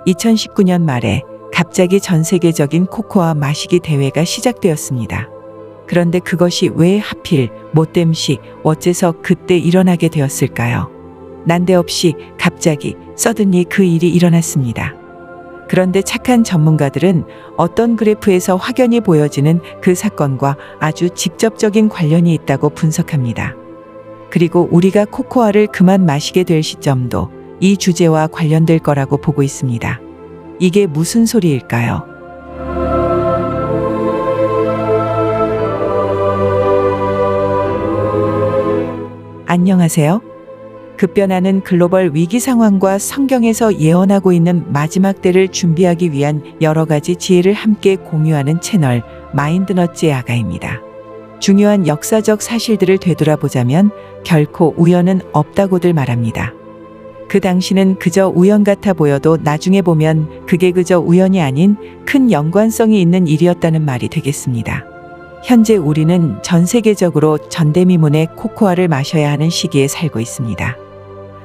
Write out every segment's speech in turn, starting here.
2019년 말에 갑자기 전 세계적인 코코아 마시기 대회가 시작되었습니다. 그런데 그것이 왜 하필 못됨시 어째서 그때 일어나게 되었을까요? 난데없이 갑자기 서든리 그 일이 일어났습니다. 그런데 착한 전문가들은 어떤 그래프에서 확연히 보여지는 그 사건과 아주 직접적인 관련이 있다고 분석합니다. 그리고 우리가 코코아를 그만 마시게 될 시점도 이 주제와 관련될 거라고 보고 있습니다. 이게 무슨 소리일까요? 안녕하세요. 급변하는 글로벌 위기 상황과 성경에서 예언하고 있는 마지막 때를 준비하기 위한 여러 가지 지혜를 함께 공유하는 채널 마인드너츠의 아가입니다. 중요한 역사적 사실들을 되돌아보자면 결코 우연은 없다고들 말합니다. 그 당시는 그저 우연 같아 보여도 나중에 보면 그게 그저 우연이 아닌 큰 연관성이 있는 일이었다는 말이 되겠습니다. 현재 우리는 전 세계적으로 전대미문의 코코아를 마셔야 하는 시기에 살고 있습니다.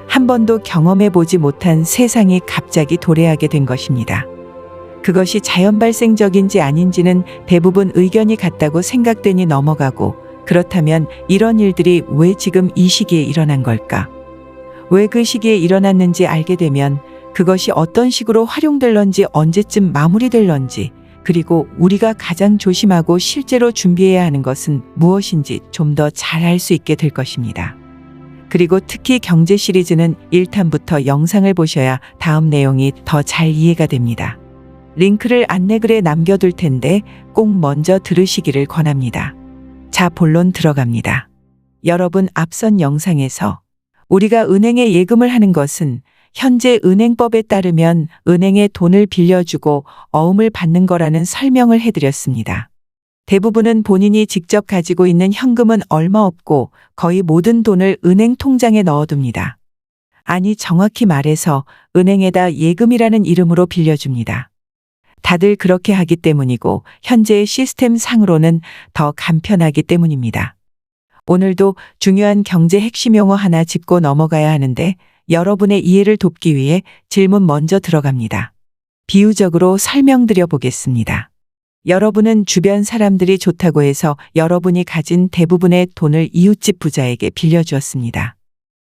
한 번도 경험해 보지 못한 세상이 갑자기 도래하게 된 것입니다. 그것이 자연 발생적인지 아닌지는 대부분 의견이 같다고 생각되니 넘어가고, 그렇다면 이런 일들이 왜 지금 이 시기에 일어난 걸까? 왜 그 시기에 일어났는지 알게 되면 그것이 어떤 식으로 활용될런지, 언제쯤 마무리될런지, 그리고 우리가 가장 조심하고 실제로 준비해야 하는 것은 무엇인지 좀 더 잘 알 수 있게 될 것입니다. 그리고 특히 경제 시리즈는 1탄부터 영상을 보셔야 다음 내용이 더 잘 이해가 됩니다. 링크를 안내글에 남겨둘 텐데 꼭 먼저 들으시기를 권합니다. 자, 본론 들어갑니다. 여러분, 앞선 영상에서 우리가 은행에 예금을 하는 것은 현재 은행법에 따르면 은행에 돈을 빌려주고 어음을 받는 거라는 설명을 해드렸습니다. 대부분은 본인이 직접 가지고 있는 현금은 얼마 없고 거의 모든 돈을 은행 통장에 넣어둡니다. 아니, 정확히 말해서 은행에다 예금이라는 이름으로 빌려줍니다. 다들 그렇게 하기 때문이고 현재의 시스템 상으로는 더 간편하기 때문입니다. 오늘도 중요한 경제 핵심 용어 하나 짚고 넘어가야 하는데 여러분의 이해를 돕기 위해 질문 먼저 들어갑니다. 비유적으로 설명드려 보겠습니다. 여러분은 주변 사람들이 좋다고 해서 여러분이 가진 대부분의 돈을 이웃집 부자에게 빌려주었습니다.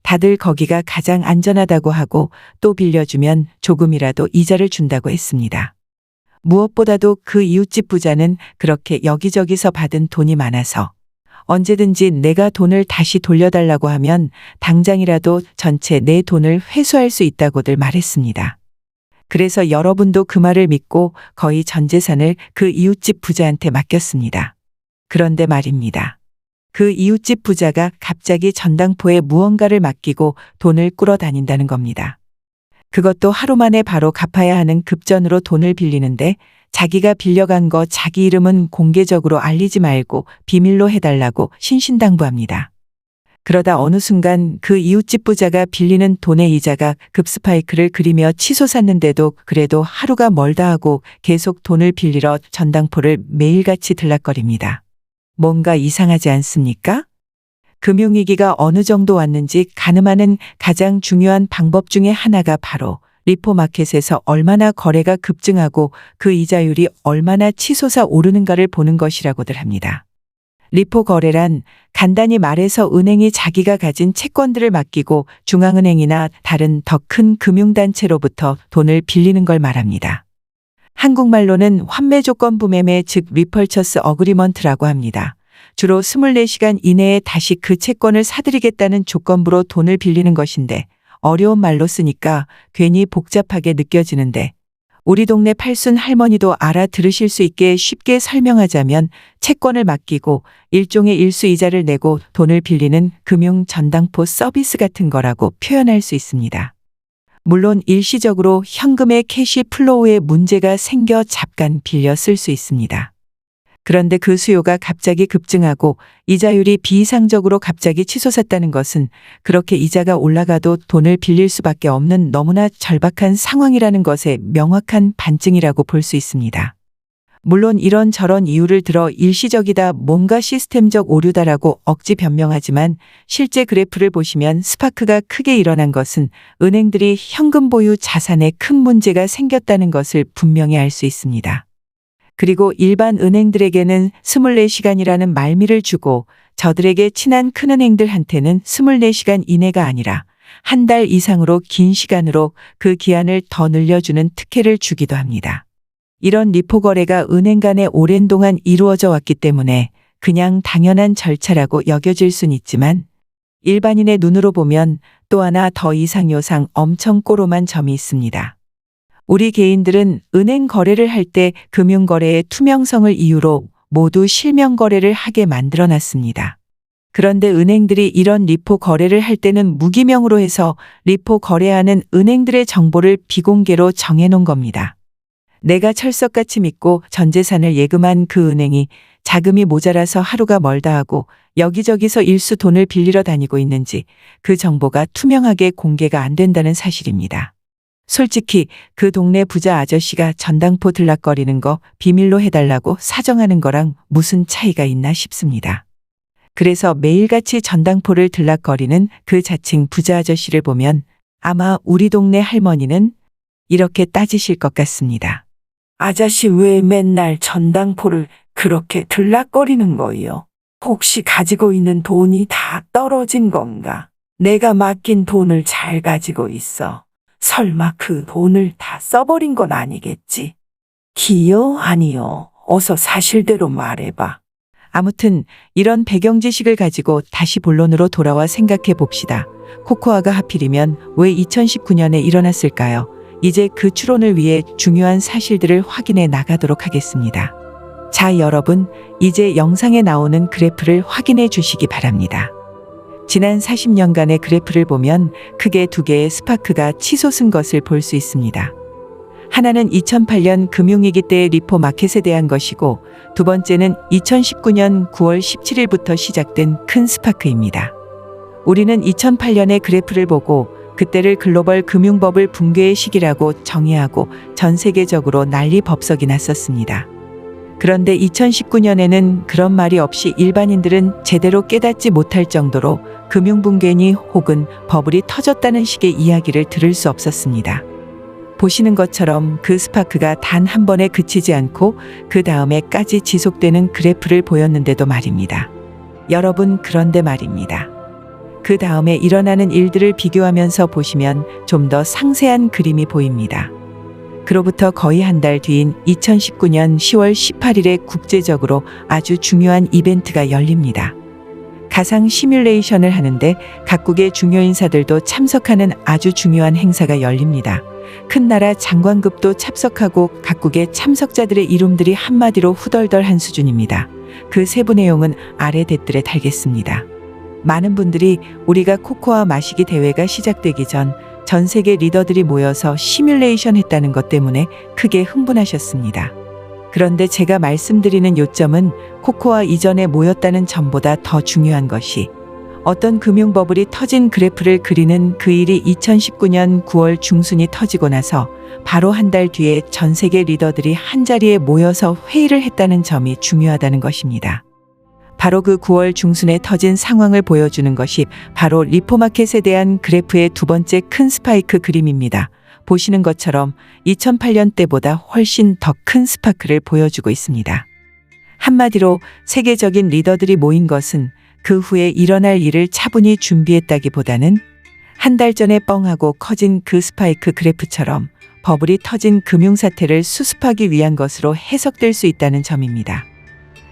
다들 거기가 가장 안전하다고 하고 또 빌려주면 조금이라도 이자를 준다고 했습니다. 무엇보다도 그 이웃집 부자는 그렇게 여기저기서 받은 돈이 많아서 언제든지 내가 돈을 다시 돌려달라고 하면 당장이라도 전체 내 돈을 회수할 수 있다고들 말했습니다. 그래서 여러분도 그 말을 믿고 거의 전 재산을 그 이웃집 부자한테 맡겼습니다. 그런데 말입니다. 그 이웃집 부자가 갑자기 전당포에 무언가를 맡기고 돈을 꾸러 다닌다는 겁니다. 그것도 하루 만에 바로 갚아야 하는 급전으로 돈을 빌리는데 자기가 빌려간 거 자기 이름은 공개적으로 알리지 말고 비밀로 해달라고 신신당부합니다. 그러다 어느 순간 그 이웃집 부자가 빌리는 돈의 이자가 급스파이크를 그리며 치솟았는데도 그래도 하루가 멀다 하고 계속 돈을 빌리러 전당포를 매일같이 들락거립니다. 뭔가 이상하지 않습니까? 금융위기가 어느 정도 왔는지 가늠하는 가장 중요한 방법 중에 하나가 바로 리포마켓에서 얼마나 거래가 급증하고 그 이자율이 얼마나 치솟아 오르는가를 보는 것이라고들 합니다. 리포 거래란 간단히 말해서 은행이 자기가 가진 채권들을 맡기고 중앙은행이나 다른 더 큰 금융단체로부터 돈을 빌리는 걸 말합니다. 한국말로는 환매조건부 매매, 즉 리펄처스 어그리먼트라고 합니다. 주로 24시간 이내에 다시 그 채권을 사들이겠다는 조건부로 돈을 빌리는 것인데 어려운 말로 쓰니까 괜히 복잡하게 느껴지는데 우리 동네 팔순 할머니도 알아들으실 수 있게 쉽게 설명하자면 채권을 맡기고 일종의 일수이자를 내고 돈을 빌리는 금융 전당포 서비스 같은 거라고 표현할 수 있습니다. 물론 일시적으로 현금의 캐시 플로우에 문제가 생겨 잠깐 빌려 쓸 수 있습니다. 그런데 그 수요가 갑자기 급증하고 이자율이 비이상적으로 갑자기 치솟았다는 것은 그렇게 이자가 올라가도 돈을 빌릴 수밖에 없는 너무나 절박한 상황이라는 것의 명확한 반증이라고 볼 수 있습니다. 물론 이런저런 이유를 들어 일시적이다, 뭔가 시스템적 오류다라고 억지 변명하지만 실제 그래프를 보시면 스파크가 크게 일어난 것은 은행들이 현금 보유 자산에 큰 문제가 생겼다는 것을 분명히 알 수 있습니다. 그리고 일반 은행들에게는 24시간이라는 말미를 주고 저들에게 친한 큰은행들한테는 24시간 이내가 아니라 한 달 이상으로 긴 시간으로 그 기한을 더 늘려주는 특혜를 주기도 합니다. 이런 리포 거래가 은행 간에 오랜 동안 이루어져 왔기 때문에 그냥 당연한 절차라고 여겨질 순 있지만 일반인의 눈으로 보면 또 하나 더 이상요상 엄청 꼬롬한 점이 있습니다. 우리 개인들은 은행 거래를 할 때 금융거래의 투명성을 이유로 모두 실명 거래를 하게 만들어 놨습니다. 그런데 은행들이 이런 리포 거래를 할 때는 무기명으로 해서 리포 거래하는 은행들의 정보를 비공개로 정해놓은 겁니다. 내가 철석같이 믿고 전 재산을 예금한 그 은행이 자금이 모자라서 하루가 멀다 하고 여기저기서 일수 돈을 빌리러 다니고 있는지 그 정보가 투명하게 공개가 안 된다는 사실입니다. 솔직히 그 동네 부자 아저씨가 전당포 들락거리는 거 비밀로 해달라고 사정하는 거랑 무슨 차이가 있나 싶습니다. 그래서 매일같이 전당포를 들락거리는 그 자칭 부자 아저씨를 보면 아마 우리 동네 할머니는 이렇게 따지실 것 같습니다. 아저씨 왜 맨날 전당포를 그렇게 들락거리는 거요? 혹시 가지고 있는 돈이 다 떨어진 건가? 내가 맡긴 돈을 잘 가지고 있어. 설마 그 돈을 다 써버린 건 아니겠지? 기요? 아니요. 어서 사실대로 말해봐. 아무튼 이런 배경 지식을 가지고 다시 본론으로 돌아와 생각해 봅시다. 코코아가 하필이면 왜 2019년에 일어났을까요? 이제 그 추론을 위해 중요한 사실들을 확인해 나가도록 하겠습니다. 자, 여러분, 이제 영상에 나오는 그래프를 확인해 주시기 바랍니다. 지난 40년간의 그래프를 보면 크게 두 개의 스파크가 치솟은 것을 볼 수 있습니다. 하나는 2008년 금융위기 때의 리포 마켓에 대한 것이고 두 번째는 2019년 9월 17일부터 시작된 큰 스파크입니다. 우리는 2008년의 그래프를 보고 그때를 글로벌 금융버블 붕괴의 시기라고 정의하고 전 세계적으로 난리 법석이 났었습니다. 그런데 2019년에는 그런 말이 없이 일반인들은 제대로 깨닫지 못할 정도로 금융붕괴니 혹은 버블이 터졌다는 식의 이야기를 들을 수 없었습니다. 보시는 것처럼 그 스파크가 단 한 번에 그치지 않고 그 다음에까지 지속되는 그래프를 보였는데도 말입니다. 여러분, 그런데 말입니다. 그 다음에 일어나는 일들을 비교하면서 보시면 좀 더 상세한 그림이 보입니다. 그로부터 거의 한 달 뒤인 2019년 10월 18일에 국제적으로 아주 중요한 이벤트가 열립니다. 가상 시뮬레이션을 하는데 각국의 중요 인사들도 참석하는 아주 중요한 행사가 열립니다. 큰 나라 장관급도 참석하고 각국의 참석자들의 이름들이 한마디로 후덜덜한 수준입니다. 그 세부 내용은 아래 댓글에 달겠습니다. 많은 분들이 우리가 코코아 마시기 대회가 시작되기 전 세계 리더들이 모여서 시뮬레이션 했다는 것 때문에 크게 흥분하셨습니다. 그런데 제가 말씀드리는 요점은 코코아 이전에 모였다는 점보다 더 중요한 것이 어떤 금융버블이 터진 그래프를 그리는 그 일이 2019년 9월 중순이 터지고 나서 바로 한 달 뒤에 전 세계 리더들이 한자리에 모여서 회의를 했다는 점이 중요하다는 것입니다. 바로 그 9월 중순에 터진 상황을 보여주는 것이 바로 리포마켓에 대한 그래프의 두 번째 큰 스파이크 그림입니다. 보시는 것처럼 2008년 때보다 훨씬 더 큰 스파크를 보여주고 있습니다. 한마디로 세계적인 리더들이 모인 것은 그 후에 일어날 일을 차분히 준비했다기보다는 한 달 전에 뻥하고 커진 그 스파이크 그래프처럼 버블이 터진 금융사태를 수습하기 위한 것으로 해석될 수 있다는 점입니다.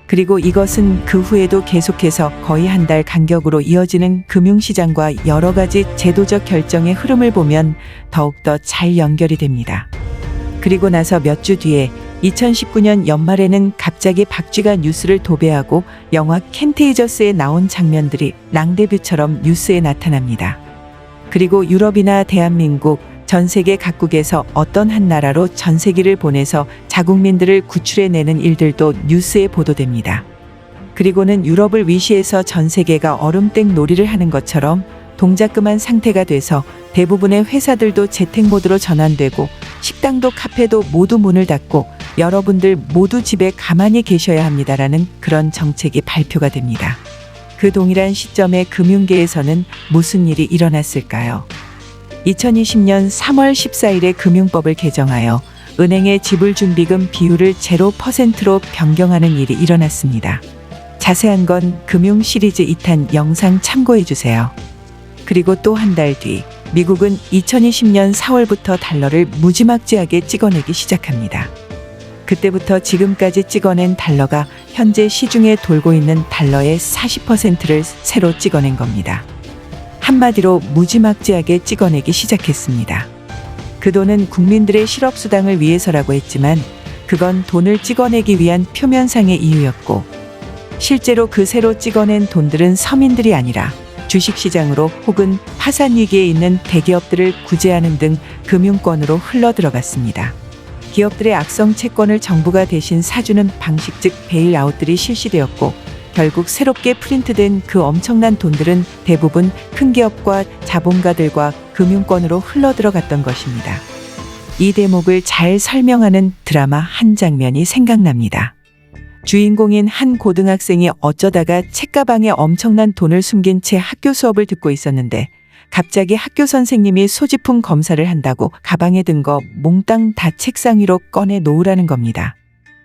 그리고 이것은 그 후에도 계속해서 거의 한 달 간격으로 이어지는 금융시장과 여러 가지 제도적 결정의 흐름을 보면 더욱더 잘 연결이 됩니다. 그리고 나서 몇 주 뒤에 2019년 연말에는 갑자기 박쥐가 뉴스를 도배하고 영화 켄테이저스에 나온 장면들이 랑데뷰처럼 뉴스에 나타납니다. 그리고 유럽이나 대한민국, 전 세계 각국에서 어떤 한 나라로 전세기를 보내서 자국민들을 구출해내는 일들도 뉴스에 보도됩니다. 그리고는 유럽을 위시해서 전 세계가 얼음땡 놀이를 하는 것처럼 동작금한 상태가 돼서 대부분의 회사들도 재택 모드로 전환되고 식당도 카페도 모두 문을 닫고 여러분들 모두 집에 가만히 계셔야 합니다라는 그런 정책이 발표가 됩니다. 그 동일한 시점에 금융계에서는 무슨 일이 일어났을까요? 2020년 3월 14일에 금융법을 개정하여 은행의 지불준비금 비율을 0%로 변경하는 일이 일어났습니다. 자세한 건 금융 시리즈 2탄 영상 참고해 주세요. 그리고 또 한 달 뒤 미국은 2020년 4월부터 달러를 무지막지하게 찍어내기 시작합니다. 그때부터 지금까지 찍어낸 달러가 현재 시중에 돌고 있는 달러의 40%를 새로 찍어낸 겁니다. 한마디로 무지막지하게 찍어내기 시작했습니다. 그 돈은 국민들의 실업수당을 위해서라고 했지만 그건 돈을 찍어내기 위한 표면상의 이유였고 실제로 그 새로 찍어낸 돈들은 서민들이 아니라 주식시장으로 혹은 파산위기에 있는 대기업들을 구제하는 등 금융권으로 흘러들어갔습니다. 기업들의 악성 채권을 정부가 대신 사주는 방식 즉 베일아웃들이 실시되었고 결국 새롭게 프린트된 그 엄청난 돈들은 대부분 큰 기업과 자본가들과 금융권으로 흘러들어갔던 것입니다. 이 대목을 잘 설명하는 드라마 한 장면이 생각납니다. 주인공인 한 고등학생이 어쩌다가 책가방에 엄청난 돈을 숨긴 채 학교 수업을 듣고 있었는데 갑자기 학교 선생님이 소지품 검사를 한다고 가방에 든 거 몽땅 다 책상 위로 꺼내 놓으라는 겁니다.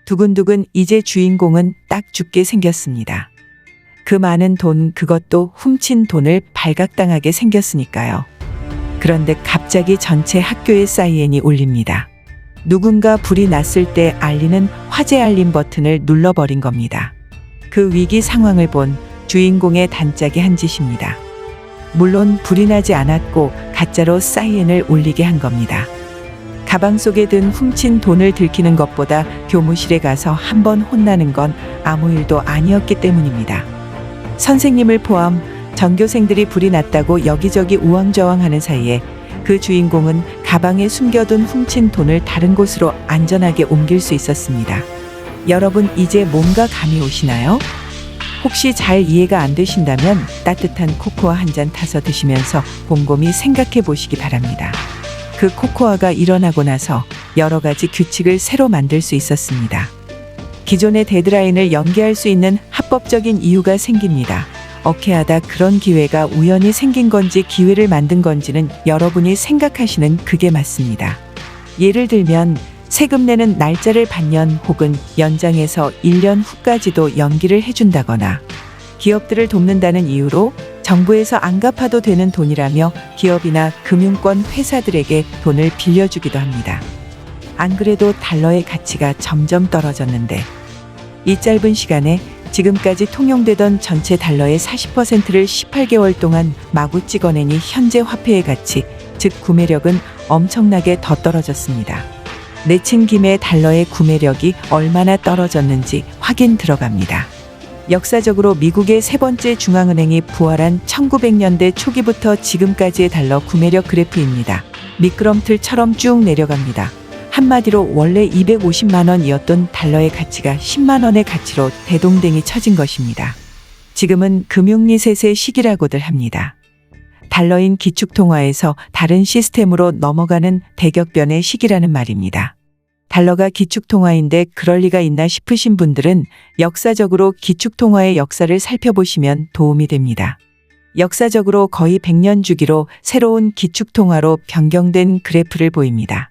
두근두근 이제 주인공은 딱 죽게 생겼습니다. 그 많은 돈 그것도 훔친 돈을 발각당하게 생겼으니까요. 그런데 갑자기 전체 학교에 사이렌이 울립니다. 누군가 불이 났을 때 알리는 화재 알림 버튼을 눌러버린 겁니다. 그 위기 상황을 본 주인공의 단짝이 한 짓입니다. 물론 불이 나지 않았고 가짜로 사이렌을 울리게 한 겁니다. 가방 속에 든 훔친 돈을 들키는 것보다 교무실에 가서 한 번 혼나는 건 아무 일도 아니었기 때문입니다. 선생님을 포함 전교생들이 불이 났다고 여기저기 우왕좌왕하는 사이에 그 주인공은 가방에 숨겨둔 훔친 돈을 다른 곳으로 안전하게 옮길 수 있었습니다. 여러분 이제 뭔가 감이 오시나요? 혹시 잘 이해가 안 되신다면 따뜻한 코코아 한 잔 타서 드시면서 곰곰이 생각해 보시기 바랍니다. 그 코코아가 일어나고 나서 여러 가지 규칙을 새로 만들 수 있었습니다. 기존의 데드라인을 연기할 수 있는 합법적인 이유가 생깁니다. 어케하다 그런 기회가 우연히 생긴 건지 기회를 만든 건지는 여러분이 생각하시는 그게 맞습니다. 예를 들면 세금 내는 날짜를 반년 혹은 연장해서 1년 후까지도 연기를 해준다거나 기업들을 돕는다는 이유로 정부에서 안 갚아도 되는 돈이라며 기업이나 금융권 회사들에게 돈을 빌려주기도 합니다. 안 그래도 달러의 가치가 점점 떨어졌는데 이 짧은 시간에 지금까지 통용되던 전체 달러의 40%를 18개월 동안 마구 찍어내니 현재 화폐의 가치, 즉 구매력은 엄청나게 더 떨어졌습니다. 내친 김에 달러의 구매력이 얼마나 떨어졌는지 확인 들어갑니다. 역사적으로 미국의 세 번째 중앙은행이 부활한 1900년대 초기부터 지금까지의 달러 구매력 그래프입니다. 미끄럼틀처럼 쭉 내려갑니다. 한마디로 원래 250만 원이었던 달러의 가치가 10만 원의 가치로 대동댕이 쳐진 것입니다. 지금은 금융리셋의 시기라고들 합니다. 달러인 기축통화에서 다른 시스템으로 넘어가는 대격변의 시기라는 말입니다. 달러가 기축통화인데 그럴 리가 있나 싶으신 분들은 역사적으로 기축통화의 역사를 살펴보시면 도움이 됩니다. 역사적으로 거의 100년 주기로 새로운 기축통화로 변경된 그래프를 보입니다.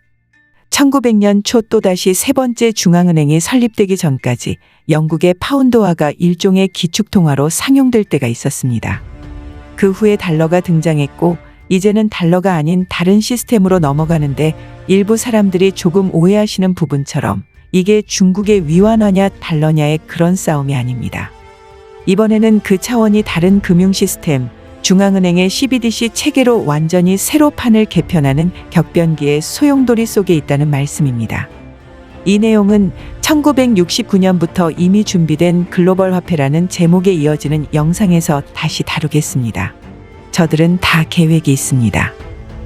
1900년 초 또다시 세 번째 중앙은행이 설립되기 전까지 영국의 파운드화가 일종의 기축통화로 상용될 때가 있었습니다. 그 후에 달러가 등장했고 이제는 달러가 아닌 다른 시스템으로 넘어가는데 일부 사람들이 조금 오해하시는 부분처럼 이게 중국의 위안화냐 달러냐의 그런 싸움이 아닙니다. 이번에는 그 차원이 다른 금융 시스템, 중앙은행의 CBDC 체계로 완전히 새로 판을 개편하는 격변기의 소용돌이 속에 있다는 말씀입니다. 이 내용은 1969년부터 이미 준비된 글로벌 화폐라는 제목에 이어지는 영상에서 다시 다루겠습니다. 저들은 다 계획이 있습니다.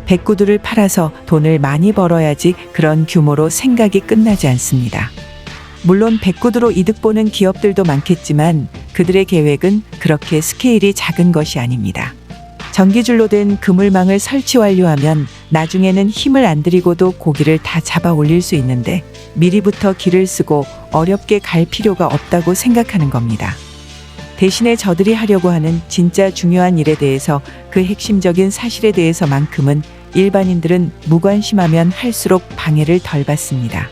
백구두를 팔아서 돈을 많이 벌어야지 그런 규모로 생각이 끝나지 않습니다. 물론 백구두로 이득 보는 기업들도 많겠지만 그들의 계획은 그렇게 스케일이 작은 것이 아닙니다. 전기줄로 된 그물망을 설치 완료하면 나중에는 힘을 안 들이고도 고기를 다 잡아 올릴 수 있는데 미리부터 길을 쓰고 어렵게 갈 필요가 없다고 생각하는 겁니다. 대신에 저들이 하려고 하는 진짜 중요한 일에 대해서 그 핵심적인 사실에 대해서만큼은 일반인들은 무관심하면 할수록 방해를 덜 받습니다.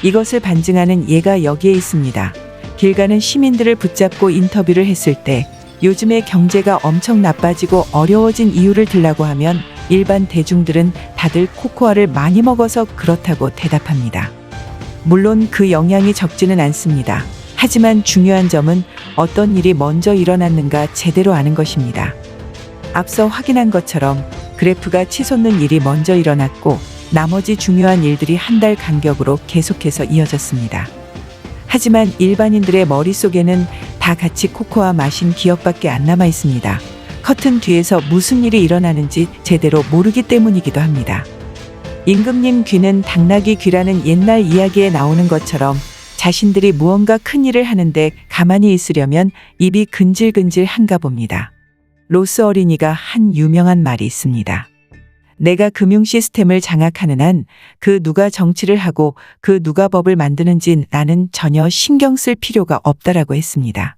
이것을 반증하는 예가 여기에 있습니다. 길 가는 시민들을 붙잡고 인터뷰를 했을 때 요즘에 경제가 엄청 나빠지고 어려워진 이유를 들라고 하면 일반 대중들은 다들 코코아를 많이 먹어서 그렇다고 대답합니다. 물론 그 영향이 적지는 않습니다. 하지만 중요한 점은 어떤 일이 먼저 일어났는가 제대로 아는 것입니다. 앞서 확인한 것처럼 그래프가 치솟는 일이 먼저 일어났고 나머지 중요한 일들이 한 달 간격으로 계속해서 이어졌습니다. 하지만 일반인들의 머릿속에는 다 같이 코코아 마신 기억밖에 안 남아 있습니다. 커튼 뒤에서 무슨 일이 일어나는지 제대로 모르기 때문이기도 합니다. 임금님 귀는 당나귀 귀라는 옛날 이야기에 나오는 것처럼 자신들이 무언가 큰 일을 하는데 가만히 있으려면 입이 근질근질한가 봅니다. 로스 어린이가 한 유명한 말이 있습니다. 내가 금융 시스템을 장악하는 한 그 누가 정치를 하고 그 누가 법을 만드는지 나는 전혀 신경 쓸 필요가 없다라고 했습니다.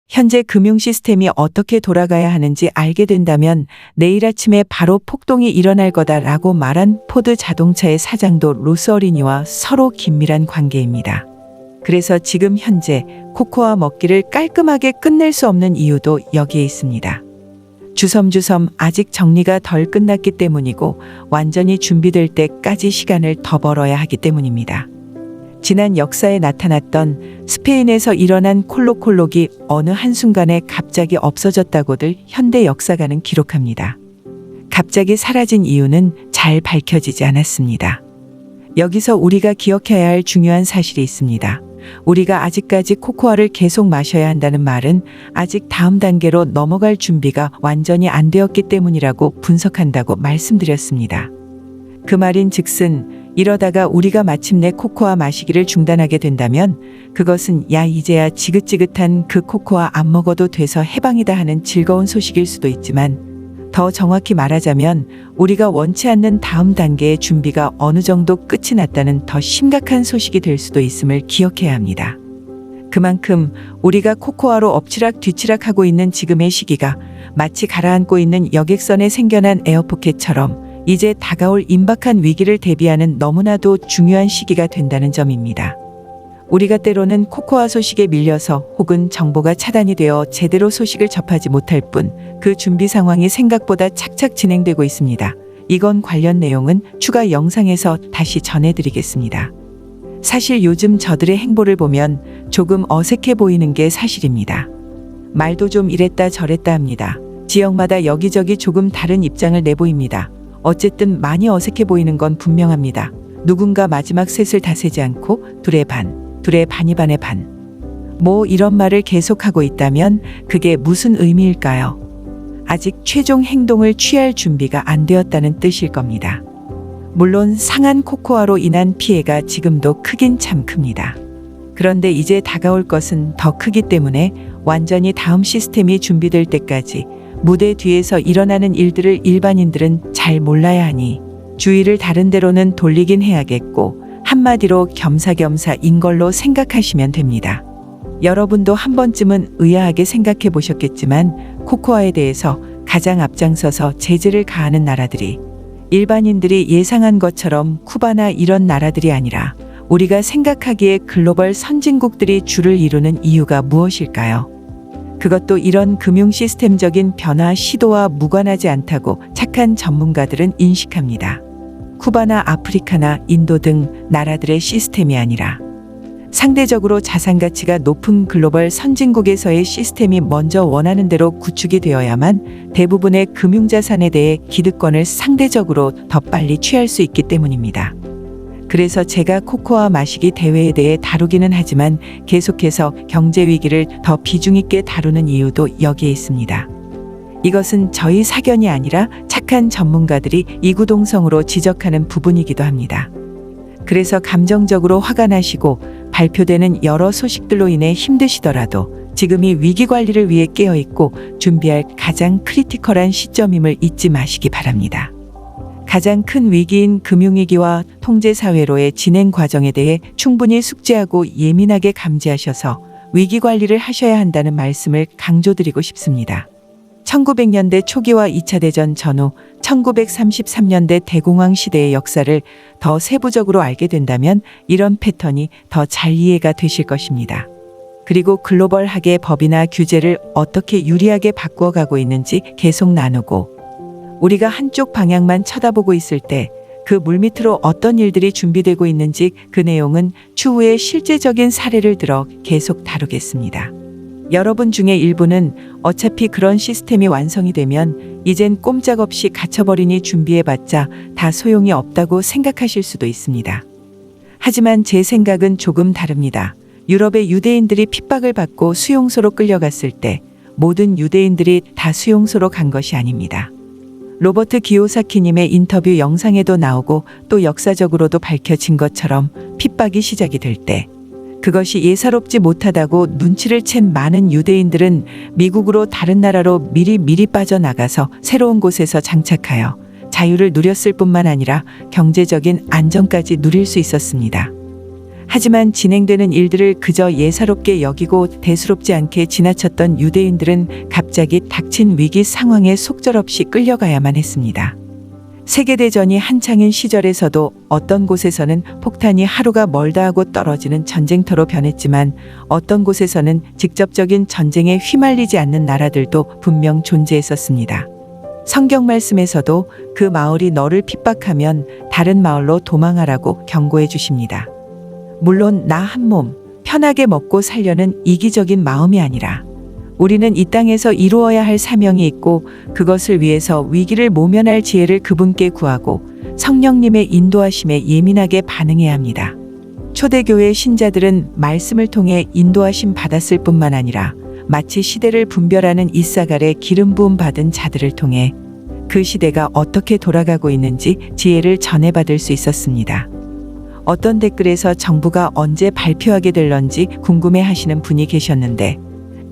현재 금융 시스템이 어떻게 돌아가야 하는지 알게 된다면 내일 아침에 바로 폭동이 일어날 거다라고 말한 포드 자동차의 사장도 로스 어린이와 서로 긴밀한 관계입니다. 그래서 지금 현재 코코아 먹기를 깔끔하게 끝낼 수 없는 이유도 여기에 있습니다. 주섬주섬 아직 정리가 덜 끝났기 때문이고 완전히 준비될 때까지 시간을 더 벌어야 하기 때문입니다. 지난 역사에 나타났던 스페인에서 일어난 콜록콜록이 어느 한순간에 갑자기 없어졌다고들 현대 역사가는 기록합니다. 갑자기 사라진 이유는 잘 밝혀지지 않았습니다. 여기서 우리가 기억해야 할 중요한 사실이 있습니다. 우리가 아직까지 코코아를 계속 마셔야 한다는 말은 아직 다음 단계로 넘어갈 준비가 완전히 안 되었기 때문이라고 분석한다고 말씀드렸습니다. 그 말인 즉슨 이러다가 우리가 마침내 코코아 마시기를 중단하게 된다면 그것은 야 이제야 지긋지긋한 그 코코아 안 먹어도 돼서 해방이다 하는 즐거운 소식일 수도 있지만 더 정확히 말하자면 우리가 원치 않는 다음 단계의 준비가 어느 정도 끝이 났다는 더 심각한 소식이 될 수도 있음을 기억해야 합니다. 그만큼 우리가 코코아로 엎치락뒤치락하고 있는 지금의 시기가 마치 가라앉고 있는 여객선에 생겨난 에어포켓처럼 이제 다가올 임박한 위기를 대비하는 너무나도 중요한 시기가 된다는 점입니다. 우리가 때로는 코코아 소식에 밀려서 혹은 정보가 차단이 되어 제대로 소식을 접하지 못할 뿐 그 준비 상황이 생각보다 착착 진행되고 있습니다. 이건 관련 내용은 추가 영상에서 다시 전해드리겠습니다. 사실 요즘 저들의 행보를 보면 조금 어색해 보이는 게 사실입니다. 말도 좀 이랬다 저랬다 합니다. 지역마다 여기저기 조금 다른 입장을 내보입니다. 어쨌든 많이 어색해 보이는 건 분명합니다. 누군가 마지막 셋을 다 세지 않고 둘의 반이 반의 반. 뭐 이런 말을 계속하고 있다면 그게 무슨 의미일까요? 아직 최종 행동을 취할 준비가 안 되었다는 뜻일 겁니다. 물론 상한 코코아로 인한 피해가 지금도 크긴 참 큽니다. 그런데 이제 다가올 것은 더 크기 때문에 완전히 다음 시스템이 준비될 때까지 무대 뒤에서 일어나는 일들을 일반인들은 잘 몰라야 하니 주의를 다른 데로는 돌리긴 해야겠고 한마디로 겸사겸사인 걸로 생각하시면 됩니다. 여러분도 한 번쯤은 의아하게 생각해 보셨겠지만 코코아에 대해서 가장 앞장서서 제재를 가하는 나라들이 일반인들이 예상한 것처럼 쿠바나 이런 나라들이 아니라 우리가 생각하기에 글로벌 선진국들이 주를 이루는 이유가 무엇일까요? 그것도 이런 금융 시스템적인 변화 시도와 무관하지 않다고 착한 전문가들은 인식합니다. 쿠바나 아프리카나 인도 등 나라들의 시스템이 아니라 상대적으로 자산가치가 높은 글로벌 선진국에서의 시스템이 먼저 원하는 대로 구축이 되어야만 대부분의 금융자산에 대해 기득권을 상대적으로 더 빨리 취할 수 있기 때문입니다. 그래서 제가 코코아 마시기 대회에 대해 다루기는 하지만 계속해서 경제 위기를 더 비중 있게 다루는 이유도 여기에 있습니다. 이것은 저희 사견이 아니라 착한 전문가들이 이구동성으로 지적하는 부분이기도 합니다. 그래서 감정적으로 화가 나시고 발표되는 여러 소식들로 인해 힘드시더라도 지금이 위기 관리를 위해 깨어있고 준비할 가장 크리티컬한 시점임을 잊지 마시기 바랍니다. 가장 큰 위기인 금융위기와 통제사회로의 진행 과정에 대해 충분히 숙지하고 예민하게 감지하셔서 위기 관리를 하셔야 한다는 말씀을 강조드리고 싶습니다. 1900년대 초기와 2차 대전 전후 1933년대 대공황 시대의 역사를 더 세부적으로 알게 된다면 이런 패턴이 더 잘 이해가 되실 것입니다. 그리고 글로벌하게 법이나 규제를 어떻게 유리하게 바꾸어가고 있는지 계속 나누고 우리가 한쪽 방향만 쳐다보고 있을 때 그 물밑으로 어떤 일들이 준비되고 있는지 그 내용은 추후에 실제적인 사례를 들어 계속 다루겠습니다. 여러분 중에 일부는 어차피 그런 시스템이 완성이 되면 이젠 꼼짝없이 갇혀버리니 준비해봤자 다 소용이 없다고 생각하실 수도 있습니다. 하지만 제 생각은 조금 다릅니다. 유럽의 유대인들이 핍박을 받고 수용소로 끌려갔을 때 모든 유대인들이 다 수용소로 간 것이 아닙니다. 로버트 기요사키님의 인터뷰 영상에도 나오고 또 역사적으로도 밝혀진 것처럼 핍박이 시작이 될 때 그것이 예사롭지 못하다고 눈치를 챈 많은 유대인들은 미국으로 다른 나라로 미리 빠져나가서 새로운 곳에서 장착하여 자유를 누렸을 뿐만 아니라 경제적인 안정까지 누릴 수 있었습니다. 하지만 진행되는 일들을 그저 예사롭게 여기고 대수롭지 않게 지나쳤던 유대인들은 갑자기 닥친 위기 상황에 속절없이 끌려가야만 했습니다. 세계대전이 한창인 시절에서도 어떤 곳에서는 폭탄이 하루가 멀다 하고 떨어지는 전쟁터로 변했지만 어떤 곳에서는 직접적인 전쟁에 휘말리지 않는 나라들도 분명 존재했었습니다. 성경 말씀에서도 그 마을이 너를 핍박하면 다른 마을로 도망하라고 경고해 주십니다. 물론 나 한 몸 편하게 먹고 살려는 이기적인 마음이 아니라 우리는 이 땅에서 이루어야 할 사명이 있고 그것을 위해서 위기를 모면할 지혜를 그분께 구하고 성령님의 인도하심에 예민하게 반응해야 합니다. 초대교회 신자들은 말씀을 통해 인도하심 받았을 뿐만 아니라 마치 시대를 분별하는 이사갈에 기름 부음 받은 자들을 통해 그 시대가 어떻게 돌아가고 있는지 지혜를 전해받을 수 있었습니다. 어떤 댓글에서 정부가 언제 발표하게 될런지 궁금해하시는 분이 계셨는데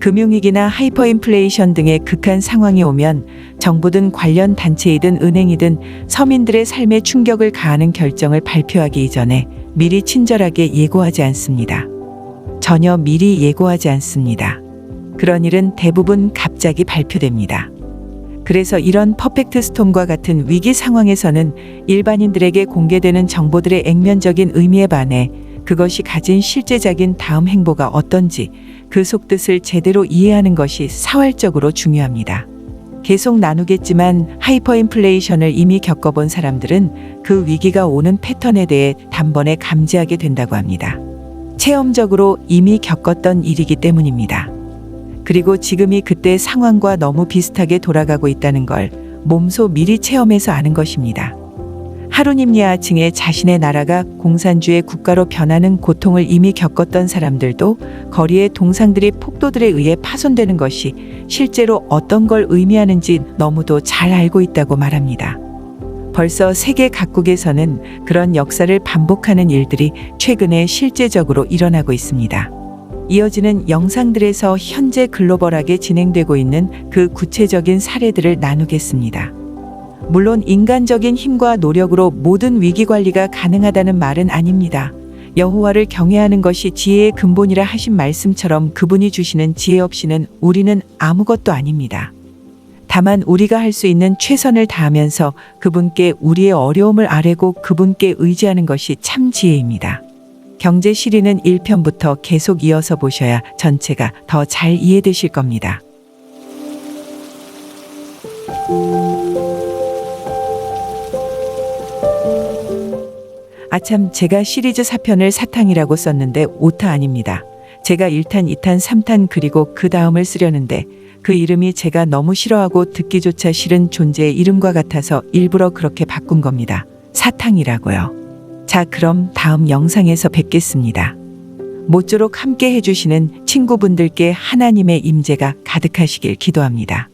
금융위기나 하이퍼인플레이션 등의 극한 상황이 오면 정부든 관련 단체이든 은행이든 서민들의 삶에 충격을 가하는 결정을 발표하기 이전에 미리 친절하게 예고하지 않습니다. 전혀 미리 예고하지 않습니다. 그런 일은 대부분 갑자기 발표됩니다. 그래서 이런 퍼펙트 스톰과 같은 위기 상황에서는 일반인들에게 공개되는 정보들의 액면적인 의미에 반해 그것이 가진 실제적인 다음 행보가 어떤지 그 속뜻을 제대로 이해하는 것이 사활적으로 중요합니다. 계속 나누겠지만 하이퍼인플레이션을 이미 겪어본 사람들은 그 위기가 오는 패턴에 대해 단번에 감지하게 된다고 합니다. 체험적으로 이미 겪었던 일이기 때문입니다. 그리고 지금이 그때 상황과 너무 비슷하게 돌아가고 있다는 걸 몸소 미리 체험해서 아는 것입니다. 하루님야층에 자신의 나라가 공산주의 국가로 변하는 고통을 이미 겪었던 사람들도 거리의 동상들이 폭도들에 의해 파손되는 것이 실제로 어떤 걸 의미하는지 너무도 잘 알고 있다고 말합니다. 벌써 세계 각국에서는 그런 역사를 반복하는 일들이 최근에 실제적으로 일어나고 있습니다. 이어지는 영상들에서 현재 글로벌하게 진행되고 있는 그 구체적인 사례들을 나누겠습니다. 물론 인간적인 힘과 노력으로 모든 위기 관리가 가능하다는 말은 아닙니다. 여호와를 경외하는 것이 지혜의 근본이라 하신 말씀처럼 그분이 주시는 지혜 없이는 우리는 아무것도 아닙니다. 다만 우리가 할 수 있는 최선을 다하면서 그분께 우리의 어려움을 아뢰고 그분께 의지하는 것이 참 지혜입니다. 경제 시리는 1편부터 계속 이어서 보셔야 전체가 더 잘 이해되실 겁니다. 아참, 제가 시리즈 4편을 사탕이라고 썼는데 오타 아닙니다. 제가 1탄, 2탄, 3탄 그리고 그 다음을 쓰려는데 그 이름이 제가 너무 싫어하고 듣기조차 싫은 존재의 이름과 같아서 일부러 그렇게 바꾼 겁니다. 사탕이라고요. 자, 그럼 다음 영상에서 뵙겠습니다. 모쪼록 함께 해주시는 친구분들께 하나님의 임재가 가득하시길 기도합니다.